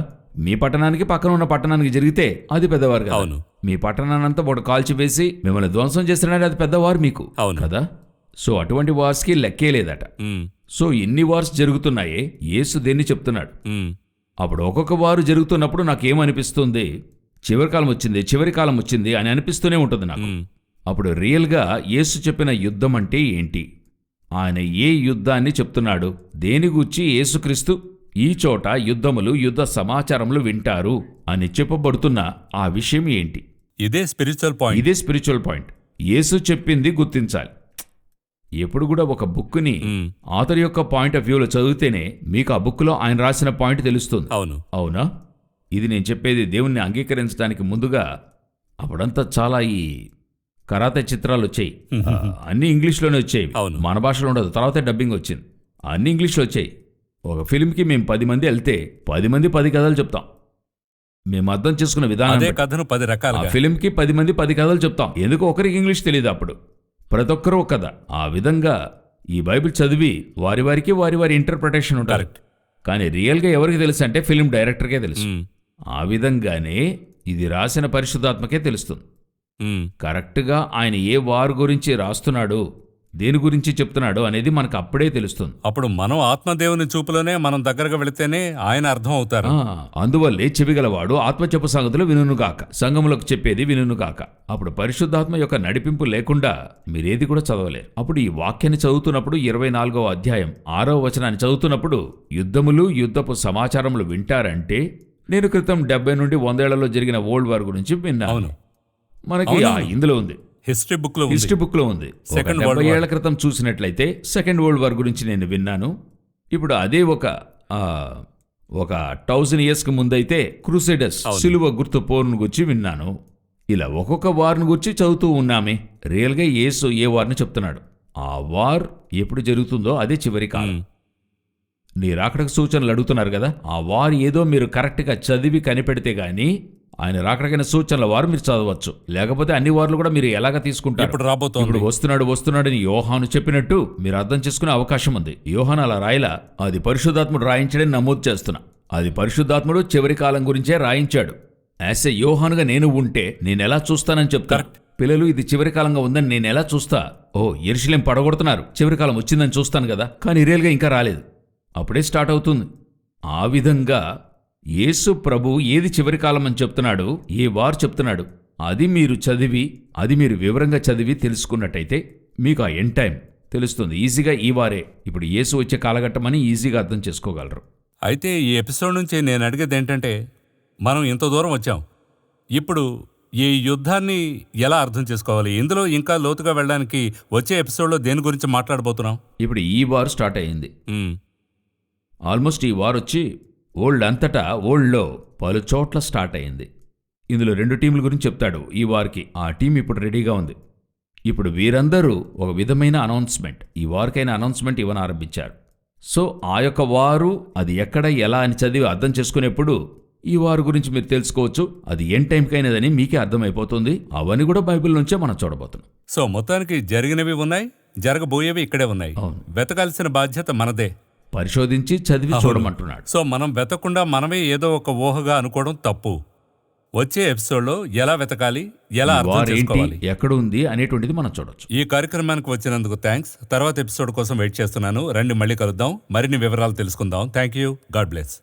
మీ పట్టణానికి పక్కన ఉన్న పట్టణానికి జరిగితే అది పెద్దవారు కదా. అవును. మీ పట్టణాన్నంతా ఒకటి కాల్చివేసి మిమ్మల్ని ధ్వంసం చేస్తున్నాడు, అది పెద్దవారు మీకు. అవును కదా. సో అటువంటి వార్స్కి లెక్కే లేదట. సో ఎన్ని వార్స్ జరుగుతున్నాయే, యేసు దేన్ని చెప్తున్నాడు. అప్పుడు ఒక్కొక్క వారు జరుగుతున్నప్పుడు నాకేమనిపిస్తుంది, చివరి కాలం వచ్చింది అని అనిపిస్తూనే ఉంటుంది నాకు. అప్పుడు రియల్గా యేసు చెప్పిన యుద్ధం అంటే ఏంటి, ఆయన ఏ యుద్ధాన్ని చెప్తున్నాడు, దేని గూర్చి యేసుక్రీస్తు ఈ చోట యుద్ధములు, యుద్ధ సమాచారములు వింటారు అని చెప్పబడుతున్న ఆ విషయం ఏంటి? ఇదే స్పిరిచువల్ పాయింట్. యేసు చెప్పింది గుర్తించాలి. ఎప్పుడు కూడా ఒక బుక్ని మ్మ్. ఆథర్ యొక్క పాయింట్ ఆఫ్ వ్యూలో చదివితేనే మీకు ఆ బుక్లో ఆయన రాసిన పాయింట్ తెలుస్తుంది. అవును. అవునా? ఇది నేను చెప్పేది దేవుణ్ణి అంగీకరించడానికి ముందుగా అప్పుడంతా చాలా ఈ కరాతే చిత్రాలు వచ్చాయి. అన్ని ఇంగ్లీష్లోనే వచ్చాయి. అవును. మన భాషలో ఉండదు. తర్వాతే డబ్బింగ్ వచ్చింది. అన్ని ఇంగ్లీష్లో వచ్చాయి. ఒక ఫిల్మ్కి మేము 10 మంది వెళ్తే 10 మంది 10 కథలు చెప్తాం. మేము అర్థం చేసుకున్న విధానం అదే బట్టి. కథను 10 ఆ రకాలుగా. ఫిల్మ్కి 10 మంది 10 కథలు చెప్తాం. ఎందుకు ఒకరికి ఇంగ్లీష్ తెలియదు అప్పుడు. ప్రతి ఒక్కరూ ఒక కథ. ఆ విధంగా ఈ బైబిల్ చదివి వారి వారికి వారి వారి ఇంటర్ప్రిటేషన్ ఉంటారు. కరెక్ట్. కానీ రియల్గా ఎవరికి తెలుసు అంటే ఫిల్మ్ డైరెక్టర్కే తెలుసు. మ్మ్. ఆ విధంగానే ఇది రాసిన పరిశుద్ధాత్మకే తెలుస్తుంది. మ్మ్. కరెక్ట్గా ఆయన ఏ వారు గురించి రాస్తున్నాడు, దేని గురించి చెప్తున్నాడు అనేది మనకు అప్పుడే తెలుస్తుంది. అప్పుడు మనం ఆత్మదేవుని చూపులోనే మనం దగ్గరకు వెళితేనే ఆయన అర్థం అవుతారు. అందువల్లే చెవిగలవాడు ఆత్మ చెప్పు సంగతులు వినుగాక, సంఘములకు చెప్పేది వినుగాక. అప్పుడు పరిశుద్ధాత్మ యొక్క నడిపింపు లేకుండా మీరేది కూడా చదవలేరు. అప్పుడు ఈ వాక్యాన్ని చదువుతున్నప్పుడు 24వ అధ్యాయం 6వ వచనాన్ని చదువుతున్నప్పుడు యుద్ధములు యుద్ధపు సమాచారములు వింటారంటే నేను క్రితం 70 నుండి 100 ఏళ్లలో జరిగిన వరల్డ్ వార్ గురించి విన్నాను. అవును. మనకి ఇందులో ఉంది, హిస్టరీ బుక్ లో ఉంది. హిస్టరీ బుక్ లో ఉంది. Second 70 World War. ఏళ్ల క్రితం చూసినట్లయితే సెకండ్ వరల్డ్ వార్ గురించి నేను విన్నాను. ఇప్పుడు అదే ఒక 1000 years కి ముందైతే క్రూసేడర్స్ సిలువ గుర్తు పోరును గురించి విన్నాను. ఇలా ఒక్కొక్క వార్ను గురించి చదువుతూ ఉన్నామే. రియల్గా యేసు ఏ వార్ని చెప్తున్నాడు, ఆ వార్ ఎప్పుడు జరుగుతుందో అదే చివరి కాలం. నీ రాకడకు సూచనలు అడుగుతున్నారు కదా, ఆ వార్ ఏదో మీరు కరెక్ట్గా చదివి కనిపెడితే గానీ ఆయన రాకడకైన సూచనల వారు మీరు చదవచ్చు. లేకపోతే అన్ని వార్లు కూడా మీరు ఎలాగ తీసుకుంటారు. ఇప్పుడు రాబోతోంది. ఇప్పుడు వస్తున్నాడని యోహాను చెప్పినట్టు మీరు అర్థం చేసుకునే అవకాశం ఉంది. యోహాను అలా రాయలా, అది పరిశుద్ధాత్ముడు రాయించడని నమోదు చేస్తున్నా. అది పరిశుద్ధాత్ముడు చివరి కాలం గురించే రాయించాడు. యాజ్ ఎ యోహానుగా నేను ఉంటే నేనెలా చూస్తానని చెప్తా. పిల్లలు ఇది చివరి కాలంగా ఉందని నేను ఎలా చూస్తా? యెరూషలేం పడగొడుతున్నారు, చివరి కాలం వచ్చిందని చూస్తాను కదా. కానీ రియల్గా ఇంకా రాలేదు, అప్పుడే స్టార్ట్ అవుతుంది. ఆ విధంగా యేసు ప్రభు ఏది చివరి కాలం అని చెప్తున్నాడు, ఏ వారు చెప్తున్నాడు, అది మీరు వివరంగా చదివి తెలుసుకున్నట్టయితే మీకు ఆ ఎండ్ టైం తెలుస్తుంది. ఈజీగా ఈ వారే ఇప్పుడు యేసు వచ్చే కాలఘట్టం అని ఈజీగా అర్థం చేసుకోగలరు. అయితే ఈ ఎపిసోడ్ నుంచి నేను అడిగేది ఏంటంటే, మనం ఇంత దూరం వచ్చాం, ఇప్పుడు ఈ యుద్ధాన్ని ఎలా అర్థం చేసుకోవాలి? ఇందులో ఇంకా లోతుగా వెళ్ళడానికి వచ్చే ఎపిసోడ్లో దేని గురించి మాట్లాడబోతున్నాం? ఇప్పుడు ఈ వారు స్టార్ట్ అయ్యింది. మ్మ్. ఆల్మోస్ట్ ఈ వార్ వచ్చి వరల్డ్ అంతటా, వరల్డ్లో పలు చోట్ల స్టార్ట్ అయింది. ఇందులో 2 టీంల గురించి చెప్తాడు ఈ వార్కి. ఆ టీం ఇప్పుడు రెడీగా ఉంది. ఇప్పుడు వీరందరూ ఒక విధమైన అనౌన్స్మెంట్, ఈ వార్కైనా అనౌన్స్మెంట్ ఇవ్వని ఆరంభించారు. సో ఆ యొక్క వారు అది ఎక్కడ ఎలా అని చదివి అర్థం చేసుకునేప్పుడు ఈ వారు గురించి మీరు తెలుసుకోవచ్చు. అది ఎన్ టైంకైనదని మీకే అర్థమైపోతుంది. అవన్నీ కూడా బైబిల్ నుంచే మనం చూడబోతున్నాం. సో మొత్తానికి జరిగినవి ఉన్నాయి, జరగబోయేవి ఇక్కడే ఉన్నాయి. అవును. వెతకాల్సిన బాధ్యత మనదే. పరిశోధించి చదివి చూడమంటున్నాడు. సో మనం వెతకకుండా మనమే ఏదో ఒక ఊహగా అనుకోవడం తప్పు. వచ్చే ఎపిసోడ్లో ఎలా వెతకాలి, ఎలా అర్థం వారు ఏంటి, చేసుకోవాలి, ఎక్కడ ఉంది అనేటువంటిది మనం చూడొచ్చు. ఈ కార్యక్రమానికి వచ్చినందుకు థ్యాంక్స్. తర్వాత ఎపిసోడ్ కోసం వెయిట్ చేస్తున్నాను. రండి, మళ్ళీ కలుద్దాం, మరిన్ని వివరాలు తెలుసుకుందాం. Thank you. God bless.